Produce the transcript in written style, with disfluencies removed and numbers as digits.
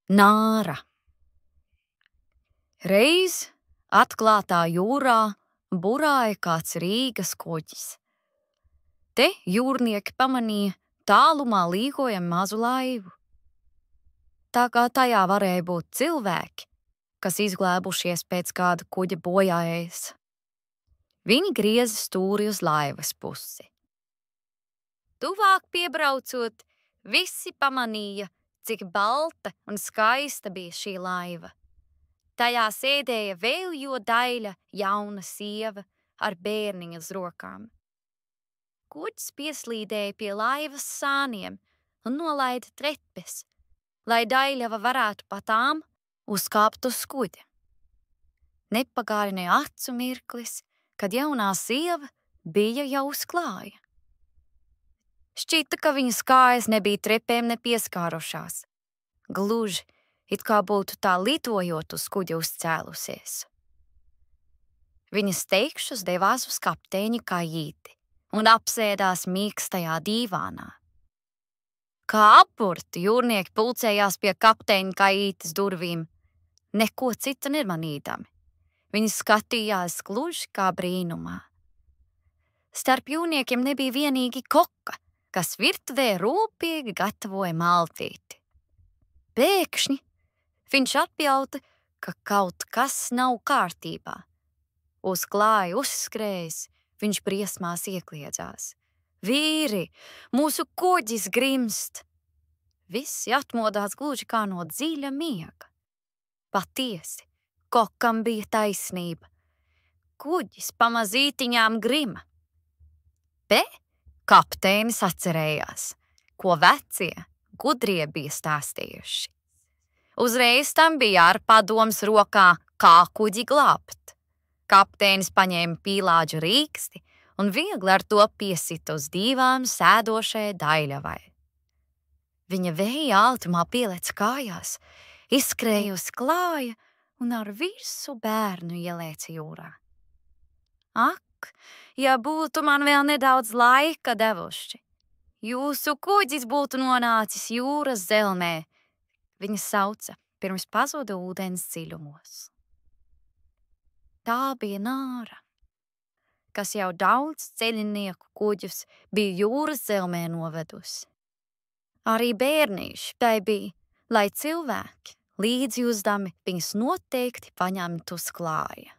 Nāra. Reiz atklātā jūrā burāja kāds Rīgas kuģis. Te jūrnieki pamanīja tālumā līkojam mazu laivu. Tā kā tajā varēja būt cilvēki, kas izglēbušies pēc kāda kuģa bojājas. Viņi grieza stūri uz laivas pusi. Tuvāk piebraucot, visi pamanīja, cik balta un skaista bija šī laiva. Tajā sēdēja vēl jo daļa jauna sieva ar bērniņu uz rokām. Kuģis pieslīdēja pie laivas sāniem un nolaida trepes, lai daļava varētu pa tām uzkāpt uz kuģa. Nepagāja ne acu mirklis, kad jaunā sieva bija jau uz klāja. Šķita, ka viņas kājas nebija trepēm nepieskārušās. Gluži, it kā būtu tā litojot uz kuģa uzcēlusies. Viņas teikšus devās uz kapteiņa kajīti un apsēdās mīkstajā dīvānā. Kā apurti jūrnieki pulcējās pie kapteiņa kajītes durvīm, neko citu nemanīdami. Viņi skatījās gluži kā brīnumā. Starp jūrniekiem nebija vienīgi koka, kas virtuvē rūpīgi gatavoja maltīti. Pēkšņi viņš atjauta, ka kaut kas nav kārtībā. Uz klāja uzskrējis, viņš briesmās iekliedzās. Vīri, mūsu kuģis grimst! Visi atmodās gluži kā no dziļa miega. Patiesi, kokam bija taisnība. Kuģis pamazītiņām grima. Bet kapteinis atcerējās, ko vecie, gudrie bija stāstījuši. Uzreiz tam bija ar padoms rokā, kā kuģi glābt. Kapteinis paņēma pīlāģu rīksti un viegli ar to piesita uz dīvānu sēdošai daļavai. Viņa vēja altumā pielec kājās, izskrēja uz klāja un ar visu bērnu ielēca jūrā. Ak, ja būtu man vēl nedaudz laika devuši, jūsu kuģis būtu nonācis jūras zelmē, viņa sauca, pirms pazuda ūdens dziļumos. Tā bija Nāra, kas jau daudz ceļinieku kuģus bija jūras zelmē novedusi. Arī bērnīši tai bija, lai cilvēki līdzi uzdami viņus noteikti paņemtu uz klāja.